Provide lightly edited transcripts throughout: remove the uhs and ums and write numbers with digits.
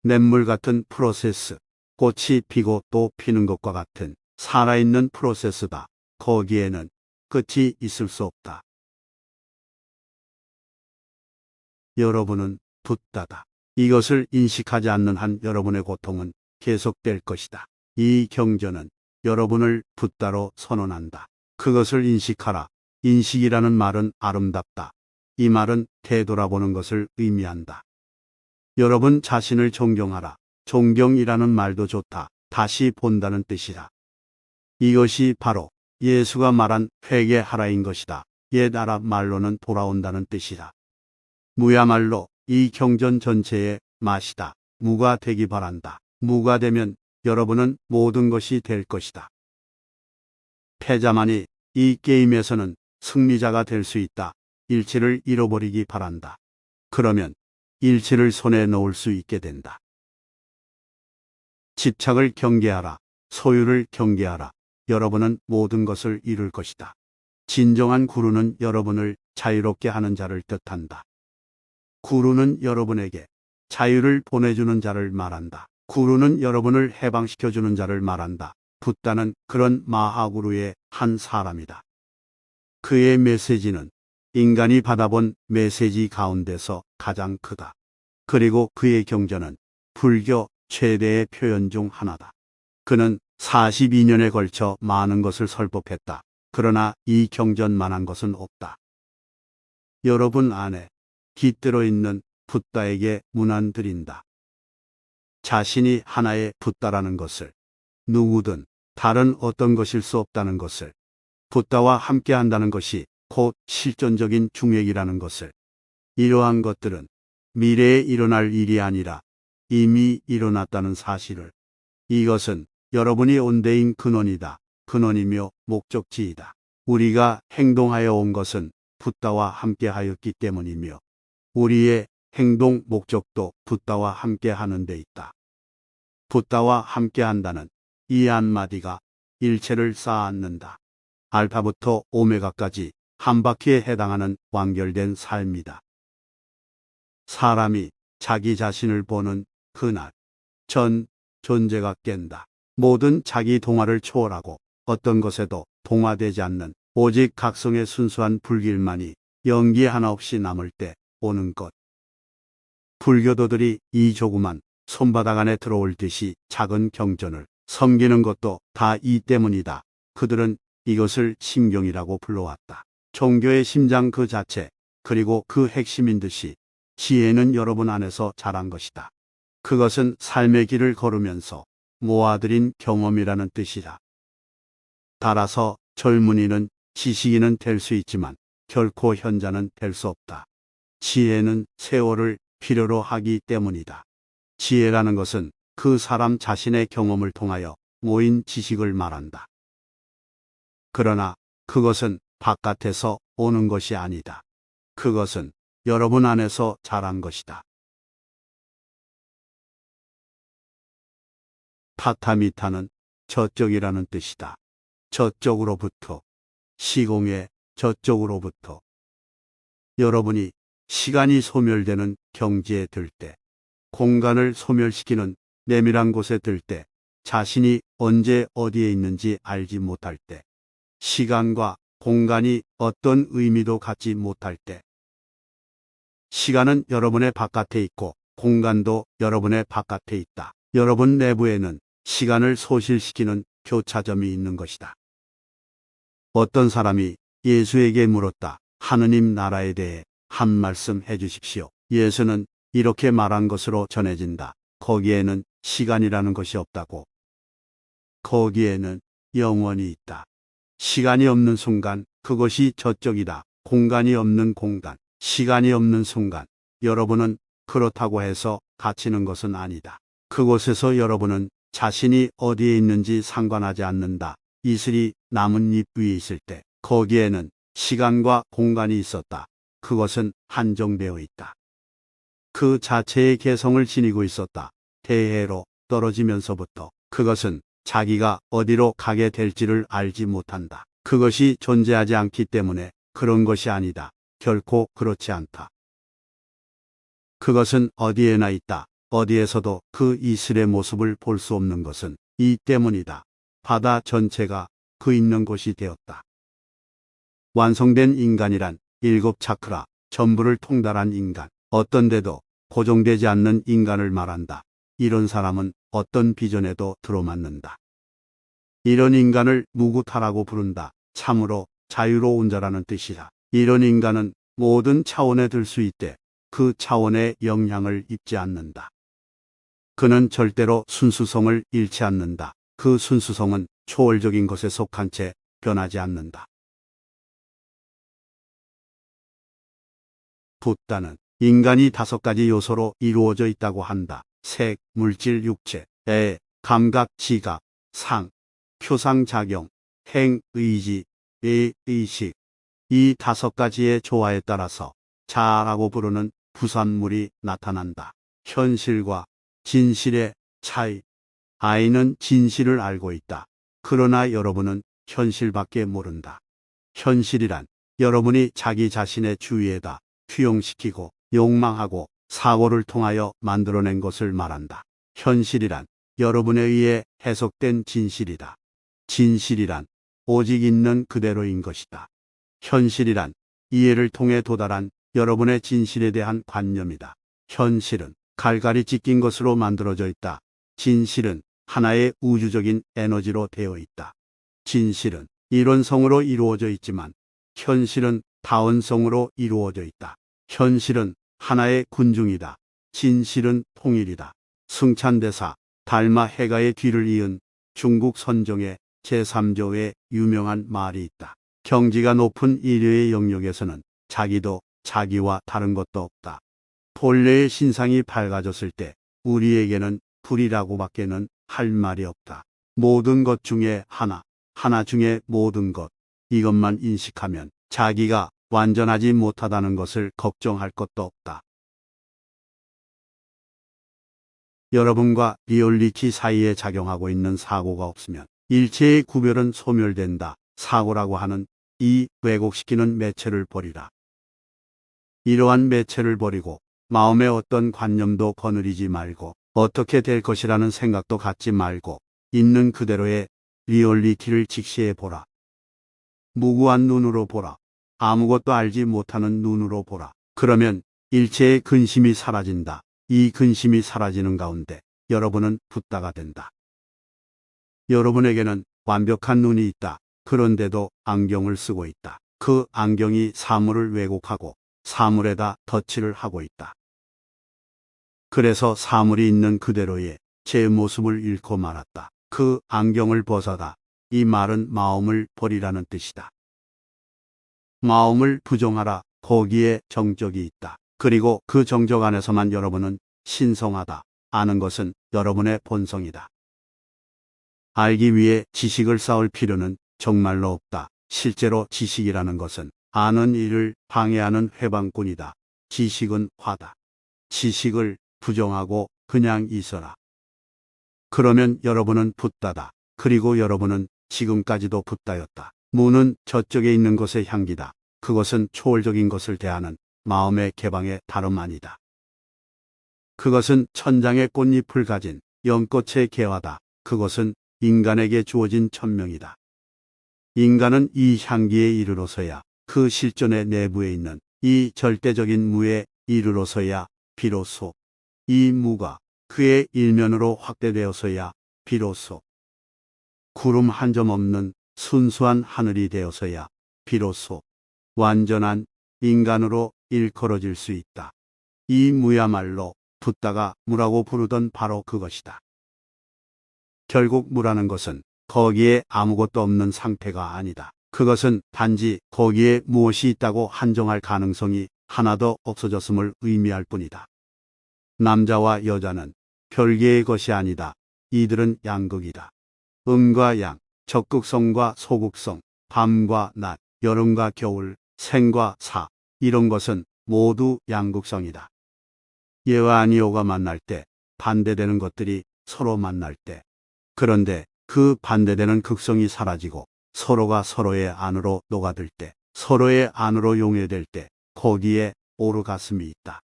냇물 같은 프로세스, 꽃이 피고 또 피는 것과 같은 살아있는 프로세스다. 거기에는 끝이 있을 수 없다. 여러분은 붓다다. 이것을 인식하지 않는 한 여러분의 고통은 계속될 것이다. 이 경전은 여러분을 붓다로 선언한다. 그것을 인식하라. 인식이라는 말은 아름답다. 이 말은 되돌아보는 것을 의미한다. 여러분 자신을 존경하라. 존경이라는 말도 좋다. 다시 본다는 뜻이다. 이것이 바로 예수가 말한 회개하라인 것이다. 옛 아랍 말로는 돌아온다는 뜻이다. 무야말로 이 경전 전체의 맛이다. 무가 되기 바란다. 무가 되면 여러분은 모든 것이 될 것이다. 패자만이 이 게임에서는 승리자가 될 수 있다. 일체를 잃어버리기 바란다. 그러면 일체를 손에 놓을 수 있게 된다. 집착을 경계하라. 소유를 경계하라. 여러분은 모든 것을 이룰 것이다. 진정한 구루는 여러분을 자유롭게 하는 자를 뜻한다. 구루는 여러분에게 자유를 보내주는 자를 말한다. 구루는 여러분을 해방시켜주는 자를 말한다. 붓다는 그런 마하구루의 한 사람이다. 그의 메시지는 인간이 받아본 메시지 가운데서 가장 크다. 그리고 그의 경전은 불교 최대의 표현 중 하나다. 그는 42년에 걸쳐 많은 것을 설법했다. 그러나 이 경전만한 것은 없다. 여러분 안에 깃들어 있는 붓다에게 문안드린다. 자신이 하나의 붓다라는 것을, 누구든 다른 어떤 것일 수 없다는 것을, 붓다와 함께 한다는 것이 곧 실존적인 중액이라는 것을, 이러한 것들은 미래에 일어날 일이 아니라 이미 일어났다는 사실을, 이것은 여러분이 온 데인 근원이다. 근원이며 목적지이다. 우리가 행동하여 온 것은 붓다와 함께 하였기 때문이며 우리의 행동 목적도 붓다와 함께 하는 데 있다. 붓다와 함께 한다는 이 한마디가 일체를 쌓아앉는다. 알파부터 오메가까지 한 바퀴에 해당하는 완결된 삶이다. 사람이 자기 자신을 보는 그날, 전 존재가 깬다. 모든 자기 동화를 초월하고 어떤 것에도 동화되지 않는 오직 각성의 순수한 불길만이 연기 하나 없이 남을 때 오는 것. 불교도들이 이 조그만 손바닥 안에 들어올 듯이 작은 경전을 섬기는 것도 다 이 때문이다. 그들은 이것을 심경이라고 불러왔다. 종교의 심장 그 자체, 그리고 그 핵심인 듯이 지혜는 여러분 안에서 자란 것이다. 그것은 삶의 길을 걸으면서 모아들인 경험이라는 뜻이다. 따라서 젊은이는 지식인은 될 수 있지만 결코 현자는 될 수 없다. 지혜는 세월을 필요로 하기 때문이다. 지혜라는 것은 그 사람 자신의 경험을 통하여 모인 지식을 말한다. 그러나 그것은 바깥에서 오는 것이 아니다. 그것은 여러분 안에서 자란 것이다. 파타미타는 저쪽이라는 뜻이다. 저쪽으로부터, 시공의 저쪽으로부터. 여러분이 시간이 소멸되는 경지에 들 때, 공간을 소멸시키는 내밀한 곳에 들 때, 자신이 언제 어디에 있는지 알지 못할 때, 시간과 공간이 어떤 의미도 갖지 못할 때, 시간은 여러분의 바깥에 있고 공간도 여러분의 바깥에 있다. 여러분 내부에는 시간을 소실시키는 교차점이 있는 것이다. 어떤 사람이 예수에게 물었다. 하느님 나라에 대해 한 말씀 해주십시오. 예수는 이렇게 말한 것으로 전해진다. 거기에는 시간이라는 것이 없다고. 거기에는 영원이 있다. 시간이 없는 순간 그것이 저쪽이다. 공간이 없는 공간, 시간이 없는 순간 여러분은 그렇다고 해서 갇히는 것은 아니다. 그곳에서 여러분은 자신이 어디에 있는지 상관하지 않는다. 이슬이 나뭇잎 위에 있을 때 거기에는 시간과 공간이 있었다. 그것은 한정되어 있다. 그 자체의 개성을 지니고 있었다. 대해로 떨어지면서부터 그것은 자기가 어디로 가게 될지를 알지 못한다. 그것이 존재하지 않기 때문에 그런 것이 아니다. 결코 그렇지 않다. 그것은 어디에나 있다. 어디에서도 그 이슬의 모습을 볼 수 없는 것은 이 때문이다. 바다 전체가 그 있는 곳이 되었다. 완성된 인간이란 7차크라, 전부를 통달한 인간, 어떤 데도 고정되지 않는 인간을 말한다. 이런 사람은 어떤 비전에도 들어맞는다. 이런 인간을 무구타라고 부른다. 참으로 자유로운 자라는 뜻이다. 이런 인간은 모든 차원에 들 수 있되 그 차원의 영향을 입지 않는다. 그는 절대로 순수성을 잃지 않는다. 그 순수성은 초월적인 것에 속한 채 변하지 않는다. 붓다는 인간이 5가지 요소로 이루어져 있다고 한다. 색, 물질, 육체, 애, 감각, 지각, 상, 표상작용, 행, 의지, 의식. 이 5가지의 조화에 따라서 자아라고 부르는 부산물이 나타난다. 현실과 진실의 차이. 아이는 진실을 알고 있다. 그러나 여러분은 현실밖에 모른다. 현실이란 여러분이 자기 자신의 주위에다 투영시키고 욕망하고 사고를 통하여 만들어낸 것을 말한다. 현실이란 여러분에 의해 해석된 진실이다. 진실이란 오직 있는 그대로인 것이다. 현실이란 이해를 통해 도달한 여러분의 진실에 대한 관념이다. 현실은 갈갈이 찢긴 것으로 만들어져 있다. 진실은 하나의 우주적인 에너지로 되어 있다. 진실은 이론성으로 이루어져 있지만 현실은 다원성으로 이루어져 있다. 현실은 하나의 군중이다. 진실은 통일이다. 승찬대사 달마 해가의 뒤를 이은 중국 선종의 제3조의 유명한 말이 있다. 경지가 높은 인류의 영역에서는 자기도 자기와 다른 것도 없다. 본래의 신상이 밝아졌을 때 우리에게는 불이라고밖에는 할 말이 없다. 모든 것 중에 하나, 하나 중에 모든 것. 이것만 인식하면 자기가 완전하지 못하다는 것을 걱정할 것도 없다. 여러분과 리얼리티 사이에 작용하고 있는 사고가 없으면 일체의 구별은 소멸된다. 사고라고 하는 이 왜곡시키는 매체를 버리라. 이러한 매체를 버리고 마음의 어떤 관념도 거느리지 말고 어떻게 될 것이라는 생각도 갖지 말고 있는 그대로의 리얼리티를 직시해 보라. 무구한 눈으로 보라. 아무것도 알지 못하는 눈으로 보라. 그러면 일체의 근심이 사라진다. 이 근심이 사라지는 가운데 여러분은 붓다가 된다. 여러분에게는 완벽한 눈이 있다. 그런데도 안경을 쓰고 있다. 그 안경이 사물을 왜곡하고 사물에다 덧칠을 하고 있다. 그래서 사물이 있는 그대로의 제 모습을 잃고 말았다. 그 안경을 벗어다. 이 말은 마음을 버리라는 뜻이다. 마음을 부정하라. 거기에 정적이 있다. 그리고 그 정적 안에서만 여러분은 신성하다. 아는 것은 여러분의 본성이다. 알기 위해 지식을 쌓을 필요는 정말로 없다. 실제로 지식이라는 것은 아는 일을 방해하는 회방꾼이다. 지식은 화다. 지식을 부정하고 그냥 있어라. 그러면 여러분은 붓다다. 그리고 여러분은 지금까지도 붓다였다. 무는 저쪽에 있는 것의 향기다. 그것은 초월적인 것을 대하는 마음의 개방의 다름 아니다. 그것은 천장의 꽃잎을 가진 연꽃의 개화다. 그것은 인간에게 주어진 천명이다. 인간은 이 향기에 이르러서야 그 실존의 내부에 있는 이 절대적인 무에 이르러서야 비로소 이 무가 그의 일면으로 확대되어서야 비로소 구름 한 점 없는 순수한 하늘이 되어서야 비로소 완전한 인간으로 일컬어질 수 있다. 이 무야말로 붓다가 무라고 부르던 바로 그것이다. 결국 무라는 것은 거기에 아무것도 없는 상태가 아니다. 그것은 단지 거기에 무엇이 있다고 한정할 가능성이 하나도 없어졌음을 의미할 뿐이다. 남자와 여자는 별개의 것이 아니다. 이들은 양극이다. 음과 양, 적극성과 소극성, 밤과 낮, 여름과 겨울, 생과 사, 이런 것은 모두 양극성이다. 예와 아니오가 만날 때 반대되는 것들이 서로 만날 때, 그런데 그 반대되는 극성이 사라지고 서로가 서로의 안으로 녹아들 때, 서로의 안으로 용해될 때 거기에 오르가슴이 있다.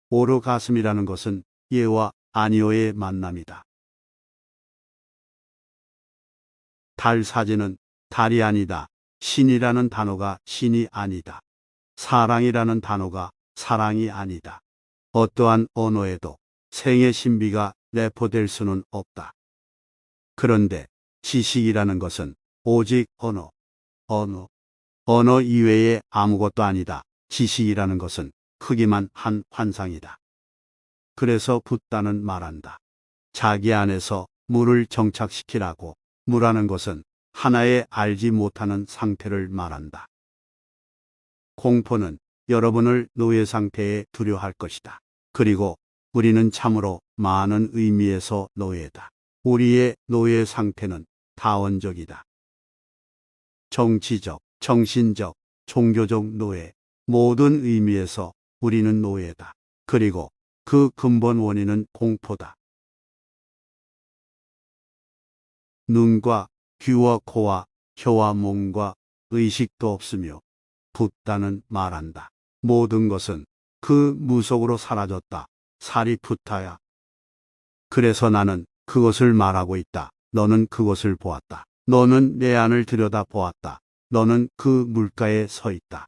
오르가슴이라는 것은 예와 아니오의 만남이다. 달 사진은 달이 아니다. 신이라는 단어가 신이 아니다. 사랑이라는 단어가 사랑이 아니다. 어떠한 언어에도 생의 신비가 내포될 수는 없다. 그런데 지식이라는 것은 오직 언어 이외에 아무것도 아니다. 지식이라는 것은 크기만 한 환상이다. 그래서 붓다는 말한다. 자기 안에서 물을 정착시키라고. 무라는 것은 하나의 알지 못하는 상태를 말한다. 공포는 여러분을 노예 상태에 두려워할 것이다. 그리고 우리는 참으로 많은 의미에서 노예다. 우리의 노예 상태는 다원적이다. 정치적, 정신적, 종교적 노예, 모든 의미에서 우리는 노예다. 그리고 그 근본 원인은 공포다. 눈과 귀와 코와 혀와 몸과 의식도 없으며 붓다는 말한다. 모든 것은 그 무속으로 사라졌다. 사리푸타야. 그래서 나는 그것을 말하고 있다. 너는 그것을 보았다. 너는 내 안을 들여다 보았다. 너는 그 물가에 서 있다.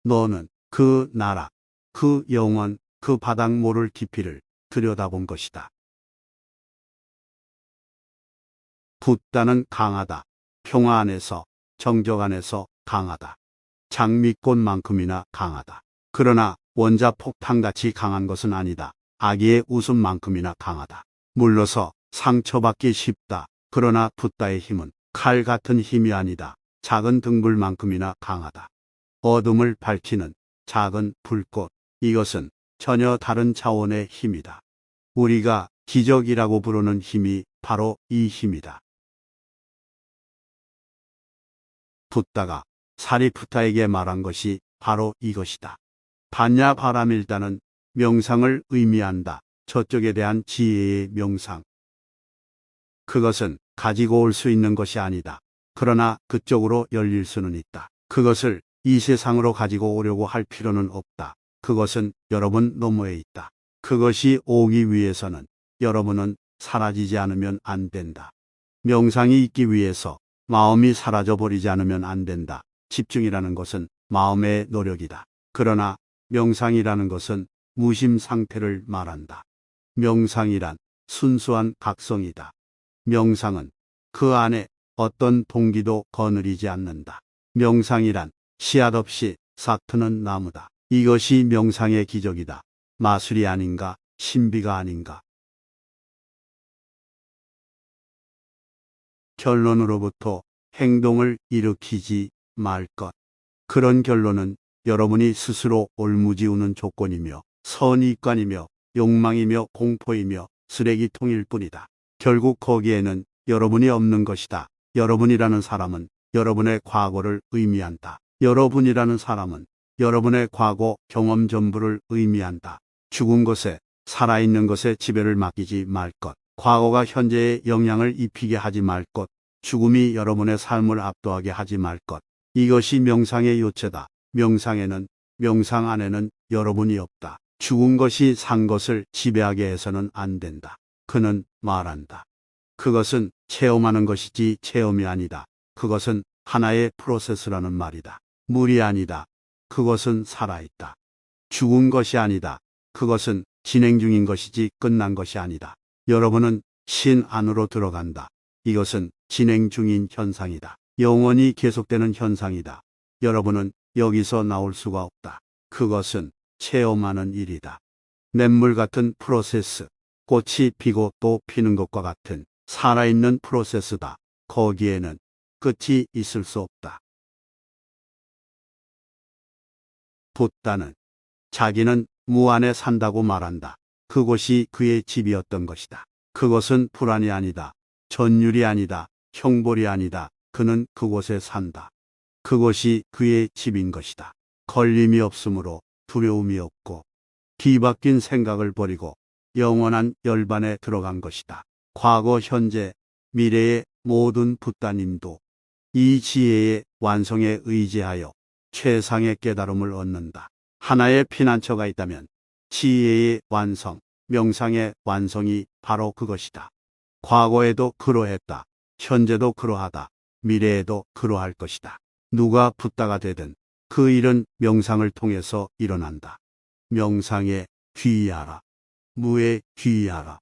너는 그 나라, 그 영원, 그 바닥 모를 깊이를 들여다본 것이다. 붓다는 강하다. 평화 안에서, 정적 안에서 강하다. 장미꽃만큼이나 강하다. 그러나 원자 폭탄같이 강한 것은 아니다. 아기의 웃음만큼이나 강하다. 물러서 상처받기 쉽다. 그러나 붓다의 힘은 칼 같은 힘이 아니다. 작은 등불만큼이나 강하다. 어둠을 밝히는 작은 불꽃. 이것은 전혀 다른 차원의 힘이다. 우리가 기적이라고 부르는 힘이 바로 이 힘이다. 붓다가 사리푸타에게 말한 것이 바로 이것이다. 반야 바라밀다는 명상을 의미한다. 저쪽에 대한 지혜의 명상. 그것은 가지고 올 수 있는 것이 아니다. 그러나 그쪽으로 열릴 수는 있다. 그것을 이 세상으로 가지고 오려고 할 필요는 없다. 그것은 여러분 너머에 있다. 그것이 오기 위해서는 여러분은 사라지지 않으면 안 된다. 명상이 있기 위해서 마음이 사라져 버리지 않으면 안 된다. 집중이라는 것은 마음의 노력이다. 그러나 명상이라는 것은 무심 상태를 말한다. 명상이란 순수한 각성이다. 명상은 그 안에 어떤 동기도 거느리지 않는다. 명상이란 씨앗 없이 싹 트는 나무다. 이것이 명상의 기적이다. 마술이 아닌가, 신비가 아닌가. 결론으로부터 행동을 일으키지 말 것. 그런 결론은 여러분이 스스로 올무지우는 조건이며 선입관이며 욕망이며 공포이며 쓰레기통일 뿐이다. 결국 거기에는 여러분이 없는 것이다. 여러분이라는 사람은 여러분의 과거를 의미한다. 여러분이라는 사람은 여러분의 과거 경험 전부를 의미한다. 죽은 것에 살아있는 것에 지배를 맡기지 말 것. 과거가 현재에 영향을 입히게 하지 말 것. 죽음이 여러분의 삶을 압도하게 하지 말 것. 이것이 명상의 요체다. 명상 안에는 여러분이 없다. 죽은 것이 산 것을 지배하게 해서는 안 된다. 그는 말한다. 그것은 체험하는 것이지 체험이 아니다. 그것은 하나의 프로세스라는 말이다. 물이 아니다. 그것은 살아있다. 죽은 것이 아니다. 그것은 진행 중인 것이지 끝난 것이 아니다. 여러분은 신 안으로 들어간다. 이것은 진행 중인 현상이다. 영원히 계속되는 현상이다. 여러분은 여기서 나올 수가 없다. 그것은 체험하는 일이다. 냇물 같은 프로세스, 꽃이 피고 또 피는 것과 같은 살아있는 프로세스다. 거기에는 끝이 있을 수 없다. 붓다는 자기는 무안에 산다고 말한다. 그곳이 그의 집이었던 것이다. 그것은 불안이 아니다. 전율이 아니다. 형벌이 아니다. 그는 그곳에 산다. 그것이 그의 집인 것이다. 걸림이 없으므로 두려움이 없고 뒤바뀐 생각을 버리고 영원한 열반에 들어간 것이다. 과거, 현재, 미래의 모든 붓다님도 이 지혜의 완성에 의지하여 최상의 깨달음을 얻는다. 하나의 피난처가 있다면 지혜의 완성, 명상의 완성이 바로 그것이다. 과거에도 그러했다. 현재도 그러하다. 미래에도 그러할 것이다. 누가 붓다가 되든 그 일은 명상을 통해서 일어난다. 명상에 귀의하라. 무에 귀의하라.